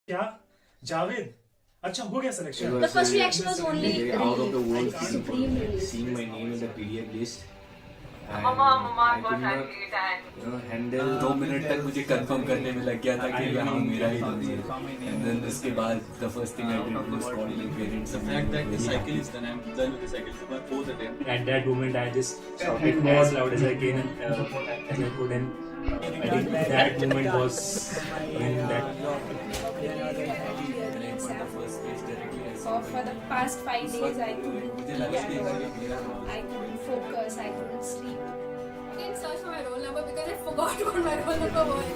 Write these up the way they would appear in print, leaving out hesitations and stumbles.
क्या जावेद? अच्छा हो गया It selection? The was first reaction was only very out of the world relief, feeling for supreme me, relief. seeing my name in the PDF list. And Mama, I was could not, angry and handle 2 minute तक मुझे confirm करने में लग गया था कि ये हाँ मेरा ही रोल है. And then उसके बाद the first thing I did was call my parents. The fact that the cycle is done, I'm done with the cycle for my fourth attempt. At that moment, I just shouted as loud as I can as I could, and I think that moment was when that. When I put the first page directly, I saw For the past 5 days, I couldn't मुझे eat लगा at कि all. मेरा role I couldn't focus. I couldn't sleep. I didn't search for my roll number because I forgot what my roll number was.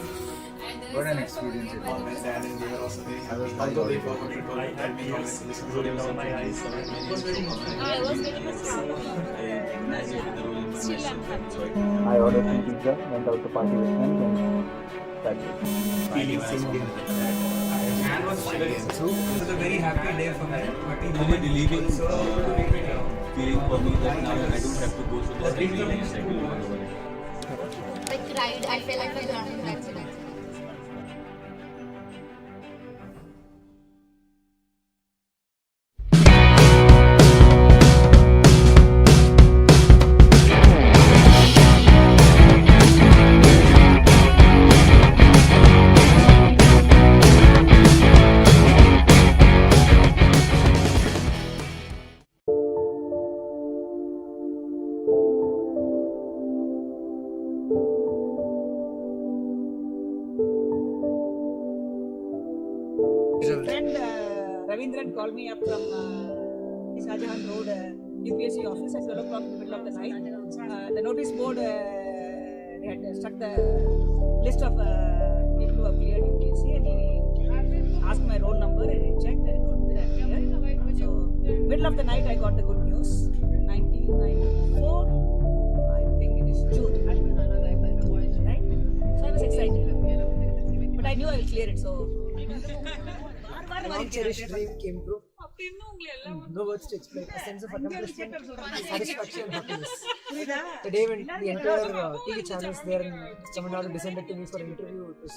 And then What I an searched for experience my it name, was. but And they were also very happy. Although they forgot to call I had tears rolling down my eyes. It was very emotional. I was very much happy. I imagined the role in my Still I'm myself, happy. so I I ordered some pizza, went out to party with friends, and that's it. Feeling same thing. Man was shivering. So it was a very happy day for me. But really relieving feeling for me that now I don't have to go through this every cycle over and over again. I cried. I fell like a ground. That's it. Friend Ravindran called me up from Shahjahan Road UPSC office at 12 o'clock in the middle of the night. The notice board they had struck the list of people who have cleared UPSC, and he asked my roll number, and he checked and he told me that I'm cleared. So middle of the night I got the good news. 1994, I think it is June, right? So I was excited, but I knew I will clear it. So. Long cherished dream came true. No words to explain. A sense of accomplishment, satisfaction, and happiness. The day when the entire TV channels there in Tamil Nadu descended to me for an interview, it was,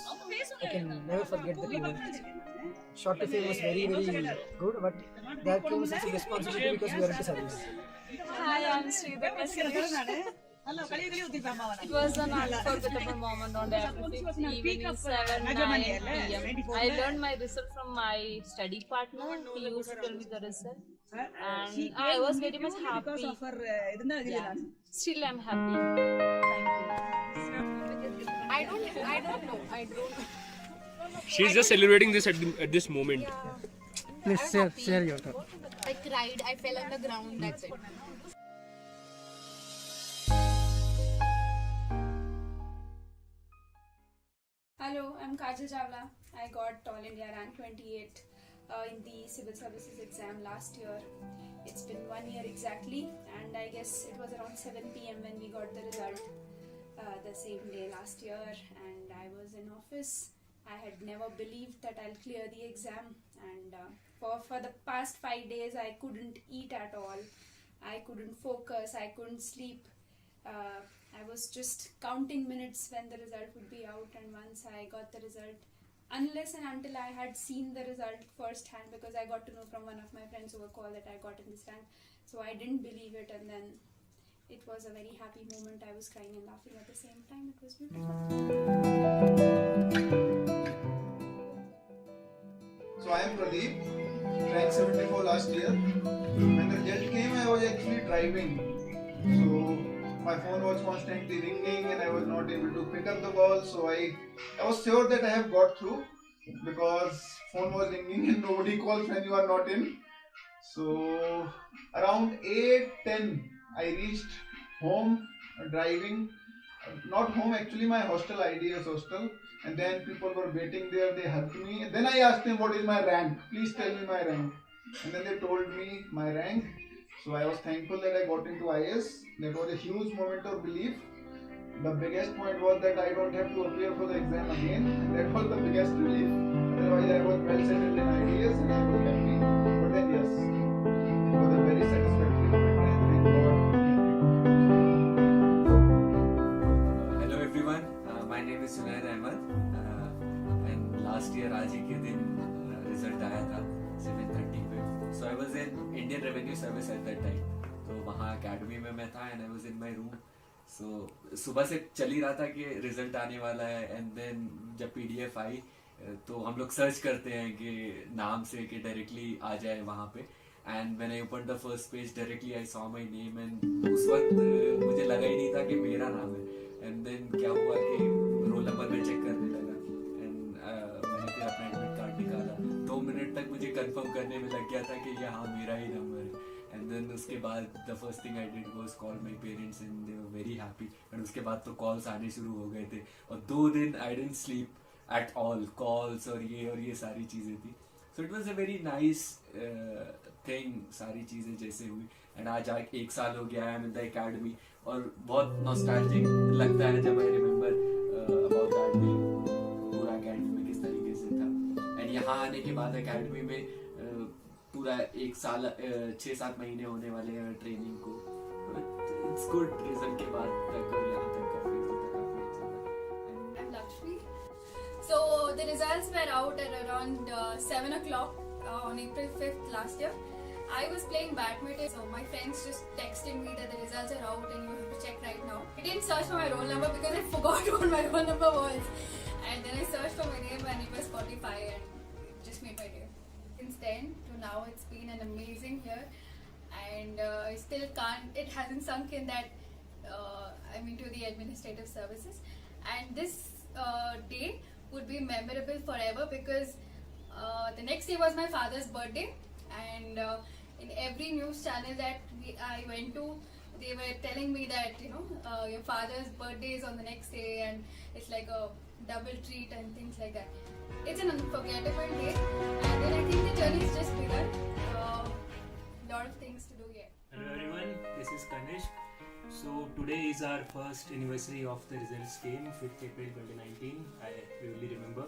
I can never forget that moment. Short to fame was very, very good, but there came a sense of responsibility because we are into service. Hi, I'm Sridhar Kasiri. It was an unforgettable moment on that evening 7:09 p.m. I learned my result from my study partner. He used to tell me the result, and I was very much happy. Yeah. Still, I'm happy. Thank you. I don't know. I don't know. She's just celebrating this at this moment. Please share your thought. I cried. I fell on the ground. That's it. Hello, I'm Kajal Chawla. I got All India Rank 28 in the Civil Services exam last year. It's been 1 year exactly, and I guess it was around 7 p.m. when we got the result the same day last year, and I was in office. I had never believed that I'll clear the exam, and for the past 5 days I couldn't eat at all. I couldn't focus, I couldn't sleep. I was just counting minutes when the result would be out, and once I got the result, unless and until I had seen the result firsthand, because I got to know from one of my friends over call that I got in this rank, so I didn't believe it, and then it was a very happy moment. I was crying and laughing at the same time. It was beautiful. So I am Pradeep, rank 74 last year. When the result came, I was actually driving. So my phone was constantly ringing and I was not able to pick up the call. So I was sure that I have got through, because phone was ringing and nobody calls when you are not in. So around 8:10 I reached home driving. Not home actually, my hostel, IDS hostel. And then people were waiting there, they hugged me. And then I asked them, what is my rank? Please tell me my rank. And then they told me my rank. So I was thankful that I got into IS. That was a huge moment of relief. The biggest point was that I don't have to appear for the exam again. And that was the biggest relief. Otherwise I was well settled in IDS and I was happy. But then yes, it was a very satisfactory moment, and thank God. Hello everyone, my name is Sunaid Ahmed, and last year आज ही के दिन at that time. तो वहाँ academy में मैं था and I was in my room. So सुबह से चल ही रहा था कि रिजल्ट आने वाला है and then जब PDF आई तो हम लोग सर्च करते हैं कि नाम से कि डायरेक्टली आ जाए वहाँ पे. And when I opened the first page, directly I saw my name and उस वक्त मुझे लगा ही नहीं था कि मेरा नाम है. And then क्या हुआ कि रोल नंबर में चेक करने लगा and मैंने फिर अपना एडमिट कार्ड निकाला. 2 मिनट तक मुझे कंफर्म करने में लग गया था कि ये हाँ मेरा ही नंबर है. And then उसके बाद the first thing I did was call my parents and they were very happy. And उसके बाद तो calls आने शुरू हो गए थे और 2 दिन I didn't sleep at all. Calls और ये सारी चीज़ें थी. So it was a very nice thing. सारी चीज़ें जैसे हुई and आज 1 साल हो गया I'm in the academy और बहुत nostalgic लगता है जब I remember about that day. पूरा academy में किस तरीके से था and यहाँ आने के बाद academy में पूरा 1 साल 6-7 महीने होने वाले हैं ट्रेनिंग को. It's good. रिजल्ट के बाद तक और यहाँ तक का फेज तक काफी अच्छा था. I'm Lakshmi. So the results were out at around 7 o'clock on April 5th last year. I was playing badminton, so my friends just texted me that the results are out and you have to check right now. I didn't search for my roll number because I forgot what my roll number was. And then I searched for my name and it was 45 and it just made my day. Since then to now, it's been an amazing year. And I still can't, it hasn't sunk in that I'm into the administrative services. And this day would be memorable forever because the next day was my father's birthday. And in every news channel that I went to, they were telling me that, you know, your father's birthday is on the next day and it's like a double treat and things like that. It's an unforgettable day and then I think the journey is just begun. Lot of things to do yet. Hello everyone, this is Kanishk. So today is our first anniversary of the results came, 5th April 2019. I vividly remember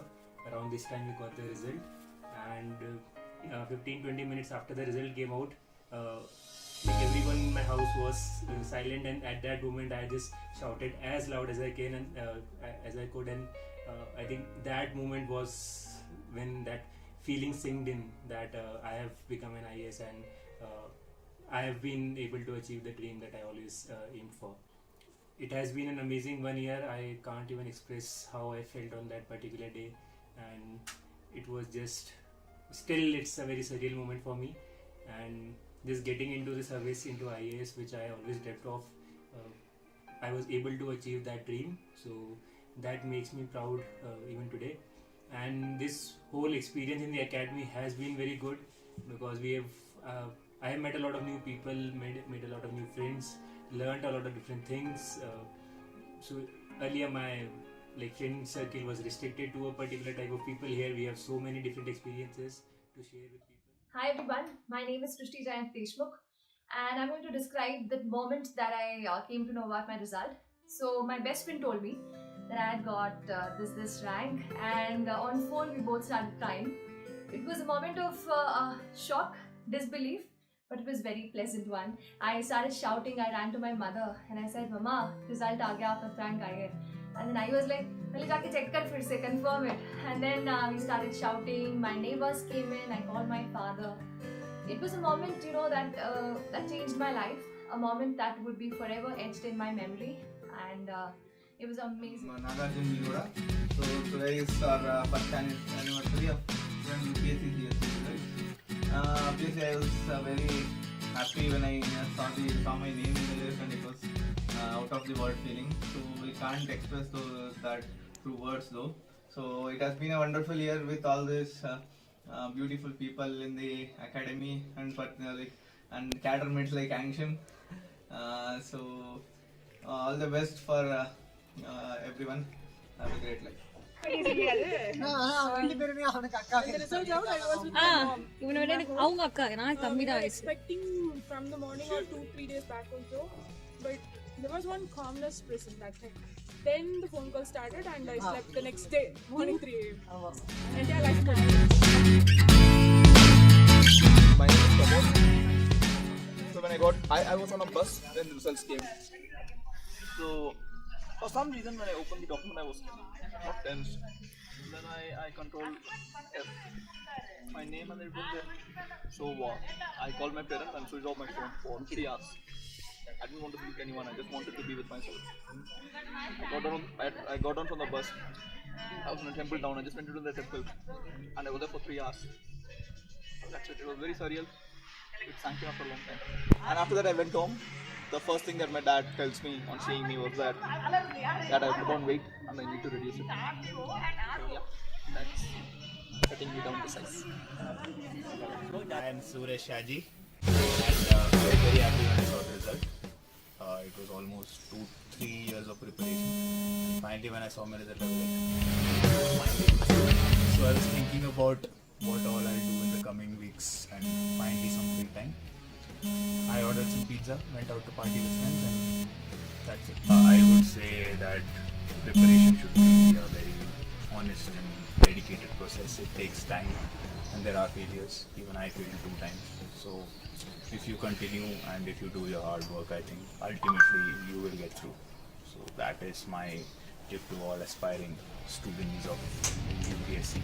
around this time we got the result and 15-20 minutes after the result came out, like everyone in my house was silent and at that moment I just shouted as loud as I can and as I could and I think that moment was when that feeling sinked in that I have become an IAS and I have been able to achieve the dream that I always aimed for. It has been an amazing 1 year. I can't even express how I felt on that particular day and it was just still it's a very surreal moment for me and just getting into the service into IAS which I always dreamt of, I was able to achieve that dream, so that makes me proud even today. And this whole experience in the academy has been very good because we have I have met a lot of new people, made a lot of new friends, learned a lot of different things. So earlier my friend circle was restricted to a particular type of people. Here we have so many different experiences to share with people. Hi everyone, my name is Srishti Jayanth Deshmukh and I'm going to describe the moment that I came to know about my result. So my best friend told me that I had got this rank and on phone we both started crying. It was a moment of shock, disbelief, but it was very pleasant one. I started shouting, I ran to my mother and I said, Mama, result aa gaya, aapka rank aa gaya. And then I was like, "Pehle jaake check kar fir se, confirm it." And then we started shouting. My neighbors came in. I called my father. It was a moment, you know, that changed my life. A moment that would be forever etched in my memory. And it was amazing. Nagarjun Miroda. So today is our first anniversary of UPSC GST. Obviously, I was very happy when I saw my name in the list and it was out of the world feeling. So we can't express that through words though. So it has been a wonderful year with all these beautiful people in the academy and catermates like Angsham. So all the best for everyone. Have a great life. Expecting from the morning or 2-3 days back also, but there was one calmness present that time. Then the phone call started and I slept the next day, morning 3 a.m. Entire life My name is Pramod. So when I was on a bus when the results came. So for some reason when I opened the document I was not tense. Then I controlled F. my name and everything there. So I called my parents and switched off my phone for 3 hours. I didn't want to meet anyone. I just wanted to be with myself. I got down from the bus. I was in a temple town. I just went into the temple, and I was there for 3 hours. That's it. It was very surreal. It sank in after a long time. And after that, I went home. The first thing that my dad tells me on seeing me was that I put on weight and I need to reduce it. So yeah, that's cutting me down to size. I am Suresh Shaji, and I was very happy when I saw the result. It was almost 2-3 years of preparation. And finally, when I saw my result, I was like, so I was thinking about what all I'll do in the coming weeks and finally some free time. I ordered some pizza, went out to party with friends, and that's it. I would say that preparation should be a very honest and dedicated process. It takes time, and there are failures. Even I failed 2 times. So if you continue and if you do your hard work, I think ultimately you will get through. So that is my tip to all aspiring students of UPSC.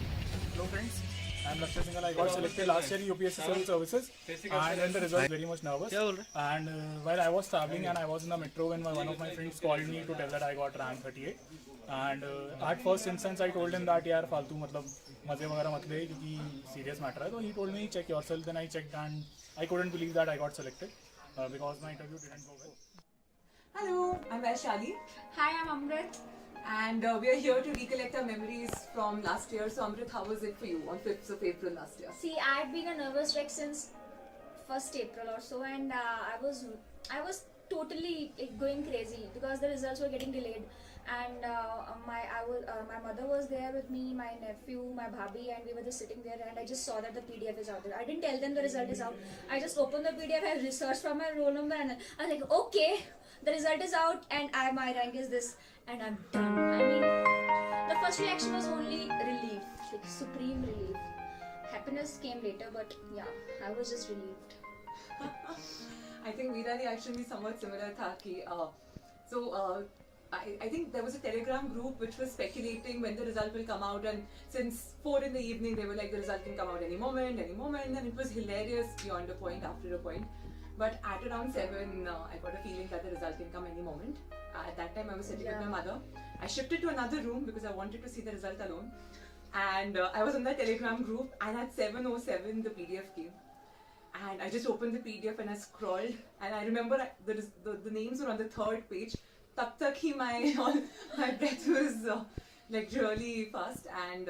Hello friends, I am Lakshya Singhal. I got selected last year in UPSC Civil Services, and then the result very much nervous. And while I was traveling and I was in the metro when one of my friends called me to tell that I got rank 38. And at first instance I told him that यार फालतू मतलब मजे वगैरह मत ले क्योंकि serious matter है. So he told me check yourself. Then I checked and I couldn't believe that I got selected because my interview didn't go well. Hello, I'm Vaishali. Hi, I'm Amrit. And we are here to recollect our memories from last year. So Amrit, how was it for you on 5th of April last year? See, I've been a nervous wreck since 1st April or so, and I was totally going crazy because the results were getting delayed. And my mother was there with me, my nephew, my bhabhi, and we were just sitting there, and I just saw that the PDF is out there. I didn't tell them the result is out. I just opened the PDF, I researched from my roll number, and I was like, okay, the result is out, and my rank is this, and I'm done. I mean, the first reaction was only relief, like supreme relief. Happiness came later, but yeah, I was just relieved. I think मेरा reaction भी somewhat similar था कि I think there was a Telegram group which was speculating when the result will come out, and since 4 in the evening they were like the result can come out any moment, and it was hilarious beyond a point, after a point. But at around 7, I got a feeling that the result can come any moment. At that time I was sitting with my mother. I shifted to another room because I wanted to see the result alone. And I was in that Telegram group, and at 7:07 the PDF came. And I just opened the PDF and I scrolled, and I remember the names were on the 3rd page. Tab tak hi my breath was like really fast, and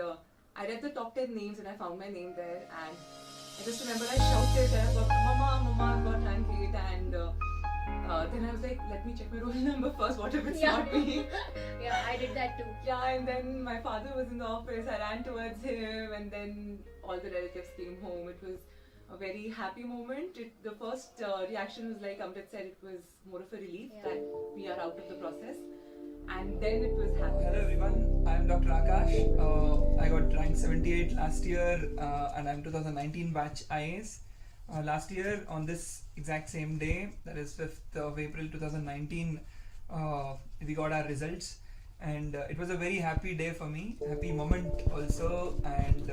I read the top 10 names and I found my name there, and I just remember I shouted, Mama, I got rank 8, and then I was like, let me check my roll number first, what if it's not me? Yeah, I did that too. Yeah, and then my father was in the office, I ran towards him, and then all the relatives came home. It was a very happy moment. The first reaction was like Amrit said, it was more of a relief that we are out of the process, and then it was happy. Hello everyone, I am Dr. Akash. I got rank 78 last year, and I am 2019 batch IAS. Last year on this exact same day, that is 5th of April 2019, we got our results, and it was a very happy day for me, happy moment also, and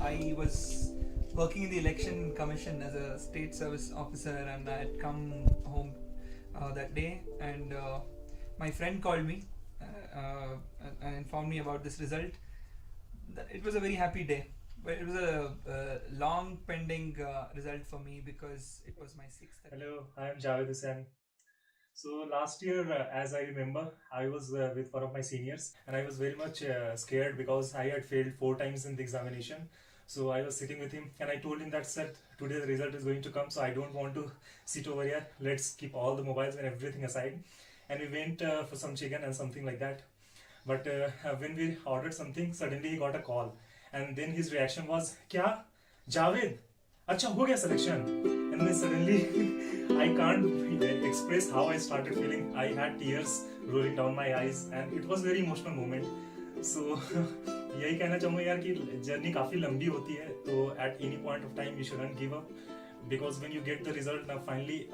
I was working in the election commission as a state service officer, and I had come home that day, and my friend called me and informed me about this result. It was a very happy day, but it was a long pending result for me because it was my 6th. Hello, I am Javed Hussain. So last year, as I remember, I was with one of my seniors, and I was very much scared because I had failed 4 times in the examination. So I was sitting with him, and I told him that, sir, today the result is going to come, so I don't want to sit over here. Let's keep all the mobiles and everything aside. And we went for some chicken and something like that. But when we ordered something, suddenly he got a call. And then his reaction was, Kya? Javed? Acha, ho gaya selection? And then suddenly, I can't express how I started feeling. I had tears rolling down my eyes, and it was a very emotional moment. So यही कहना चाहूँगा यार कि journey काफ़ी लंबी होती है, तो at any point of time you shouldn't give up, because when you get the result now, finally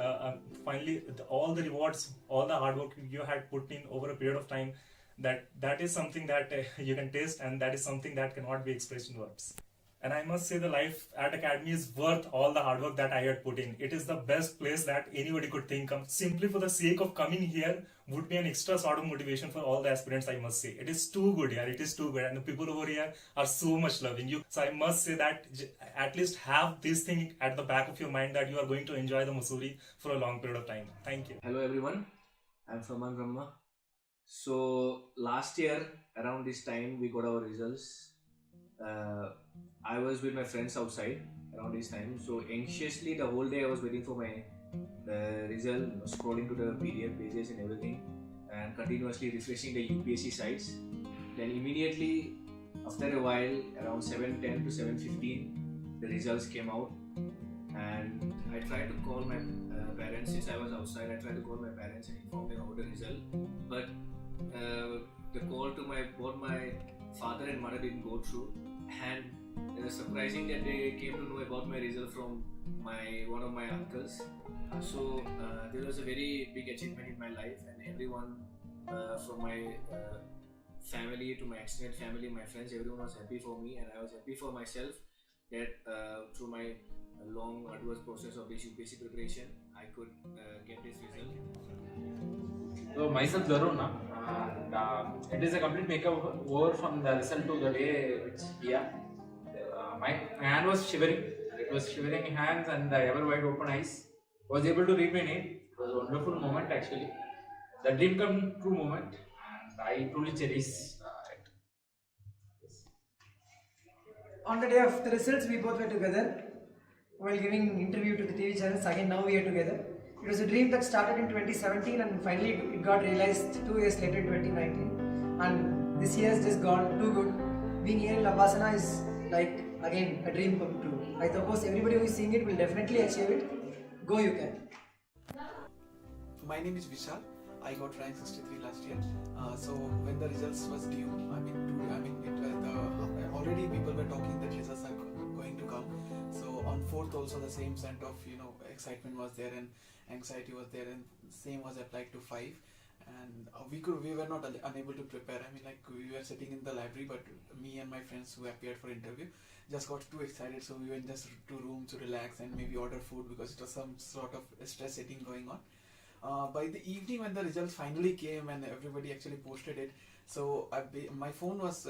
all the rewards, all the hard work you had put in over a period of time, that is something that you can taste, and that is something that cannot be expressed in words. And I must say the life at Academy is worth all the hard work that I had put in. It is the best place that anybody could think of. Simply for the sake of coming here would be an extra sort of motivation for all the aspirants, I must say. It is too good here. It is too good. And the people over here are so much loving you. So I must say that at least have this thing at the back of your mind that you are going to enjoy the Mussoorie for a long period of time. Thank you. Hello everyone. I'm Faman Brahma. So last year around this time we got our results. I was with my friends outside around this time, so anxiously the whole day I was waiting for my result, scrolling to the PDF pages and everything, and continuously refreshing the UPSC sites. Then immediately after a while, around 7:10 to 7:15, the results came out, and I tried to call my parents. Since I was outside, I tried to call my parents and inform them about the result, but the call to both my father and mother didn't go through, and it was surprising that they came to know about my result from one of my uncles. So there was a very big achievement in my life, and everyone from my family to my extended family, my friends, everyone was happy for me, and I was happy for myself that through my long arduous process of this UPSC preparation, I could get this result. So myself Darun, and it is a complete makeover from the result to the day it's here. My hand was shivering. It was shivering hands and the ever wide open eyes. Was able to read my name. It was a wonderful moment actually. The dream come true moment, and I truly cherish it. On the day of the results, we both were together while giving interview to the TV channels. Again, now we are together. It was a dream that started in 2017 and finally it got realized 2 years later in 2019. And this year has just gone too good. Being here in Lavasana is like, again, a dream come true. I suppose everybody who is seeing it will definitely achieve it. Go, you can. My name is Vishal. I got rank 63 last year. So when the results was due, already people were talking that results are going to come. So on 4th also the same sense of excitement was there and anxiety was there, and same was applied to 5. And we were not unable to prepare. We were sitting in the library, but me and my friends who appeared for interview just got too excited, so we went just to room to relax and maybe order food because it was some sort of stress setting going on. By the evening when the results finally came and everybody actually posted it, so my phone was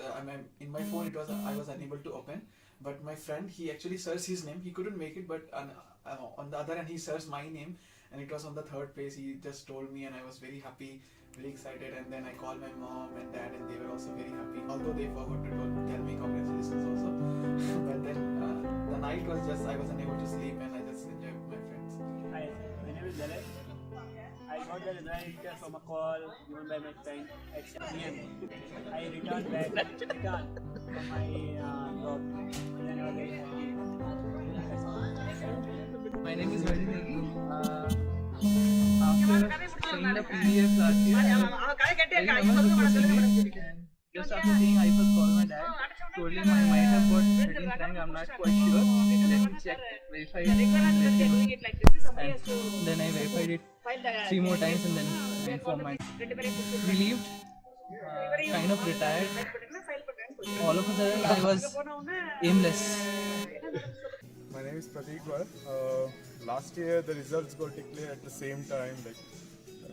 in my phone it was I was unable to open, but my friend, he actually searched his name. He couldn't make it, but on the other hand he searched my name and it was on the 3rd page. He just told me and I was very happy, very excited, and then I called my mom and dad and they were also very happy, although they forgot to tell me congratulations also. But then the night was just, I was unable to sleep and I just enjoyed with my friends. Hi, my name is Jalal. I got the result from a call given by my friend at 7 p.m. I returned from my job and then I was very happy. My name is Vaidinegi. After seeing the PDF last year, and just after seeing, I first called my dad. Told him I might have got 13th rank. I'm not quite sure. Let me check, verify it. And then I verified it 3 more times and then went for my relieved, kind of retired. All of a sudden, I was aimless. My name is Prateek Var. Last year the results got declared at the same time,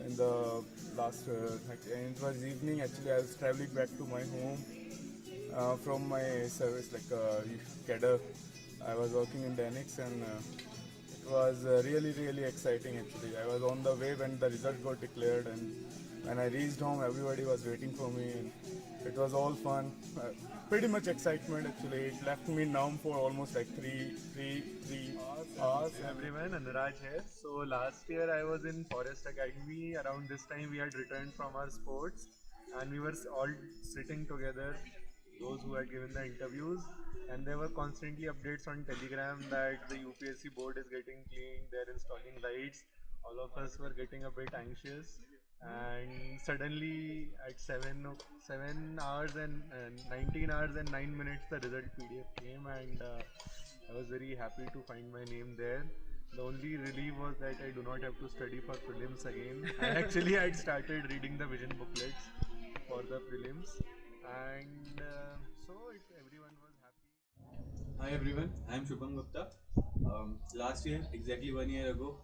in the last, and it was evening actually. I was traveling back to my home from my service, cadre. I was working in Danix and it was really exciting actually. I was on the way when the result got declared, and when I reached home everybody was waiting for me, and it was all fun. Pretty much excitement actually. It left me numb for almost like three hours. Everyone, Anuraj here. So last year I was in Forest Academy. Around this time we had returned from our sports and we were all sitting together, those who had given the interviews, and there were constantly updates on Telegram that the UPSC board is getting cleaned, they're installing lights. All of us were getting a bit anxious, and suddenly at 7 hours and 19 hours and 9 minutes the result PDF came, and I was very happy to find my name there. The only relief was that I do not have to study for prelims again. Actually I had started reading the vision booklets for the prelims, and so everyone was happy. Hi everyone, I am Shubham Gupta. Last year, exactly 1 year ago,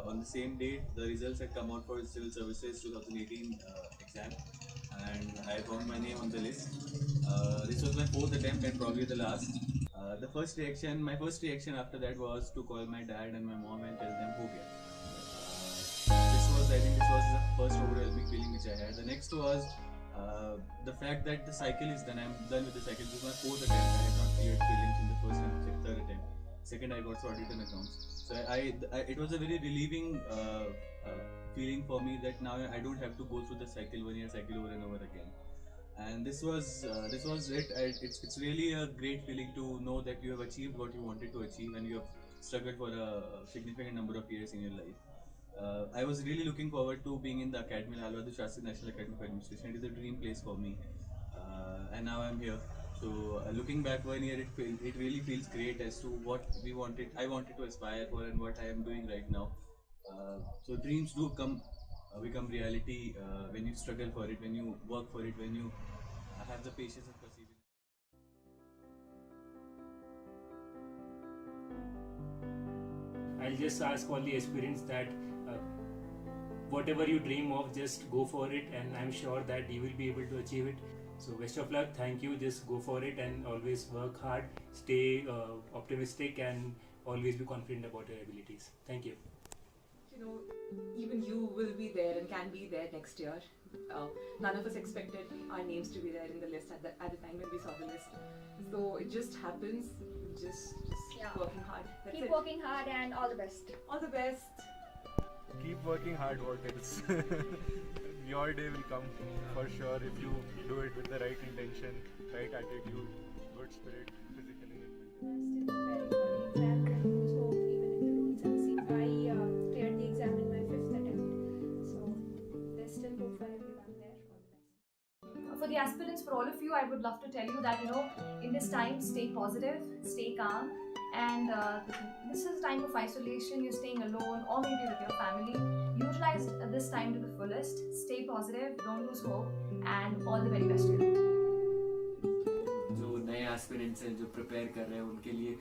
on the same date, the results had come out for Civil Services 2018 exam, and I found my name on the list. This was my 4th attempt and probably the last. My first reaction after that was to call my dad and my mom and tell them ho gaya. I think this was the first overwhelming feeling which I had. The next was the fact that the cycle is done. I am done with the cycle. This was my 4th attempt. I had not cleared prelims in the first and 3rd attempt. Second, I got sorted in accounts. So it was a very relieving feeling for me that now I don't have to go through the cycle, 1 year cycle over and over again. And this was it. It's really a great feeling to know that you have achieved what you wanted to achieve, and you have struggled for a significant number of years in your life. I was really looking forward to being in the academy, Lal Bahadur Shastri National Academy of Administration. It is a dream place for me, and now I'm here. So looking back 1 year, it really feels great as to what I wanted to aspire for, and what I am doing right now. So dreams do become reality when you struggle for it, when you work for it, when you have the patience and perseverance. I'll just ask all the aspirants that whatever you dream of, just go for it, and I'm sure that you will be able to achieve it. So best of luck, thank you, just go for it and always work hard, stay optimistic, and always be confident about your abilities. Thank you. You know, even you will be there and can be there next year. None of us expected our names to be there in the list at the time when we saw the list. So it just happens, just working hard. That's Keep it. working hard and all the best. All the best. Keep working hard, what else? Your day will come for sure if you do it with the right intention, right attitude, good spirit, physically and mentally. I cleared the exam in my 5th attempt, so there's still hope for everyone there. For the aspirants, for all of you, I would love to tell you that, in this time, stay positive, stay calm, and this is a time of isolation. You're staying alone or maybe with your family. Utilize this time to the fullest. Stay positive, don't lose hope, and all the very best to you. जो नए aspirants हैं, जो prepare कर रहे हैं, उनके लिए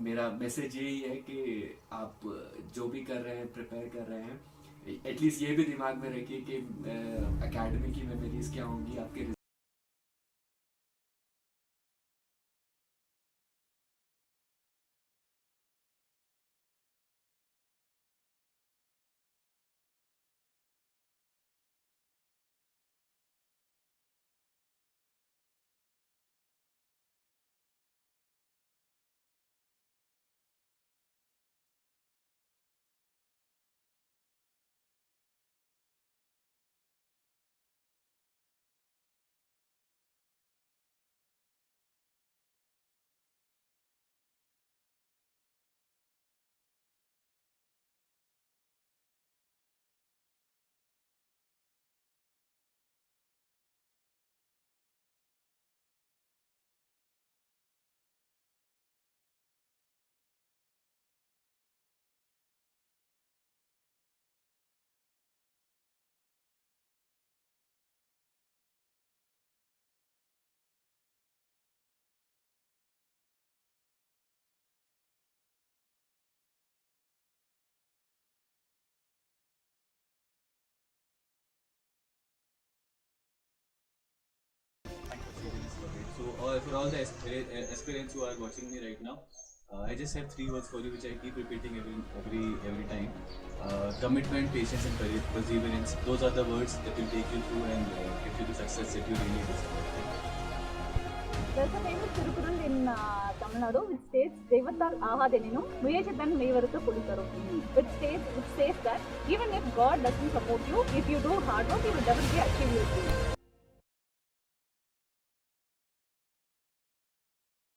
मेरा मैसेज यही है कि आप जो भी कर रहे हैं, प्रिपेयर कर रहे हैं, एटलीस्ट ये भी दिमाग में रखिए कि एकेडमी की मेमोरीज क्या होंगी, आपके So for all the aspirants who are watching me right now, I just have 3 words for you which I keep repeating every time. Commitment, patience and perseverance. Those are the words that will take you through and give you the success that you really deserve. There's a famous Tirukural in Tamil Nadu which states Devatal Ahadeninu Muyachatan Mevarutu Pulikaru, which says that even if God doesn't support you, if you do hard work, you will definitely achieve your dreams.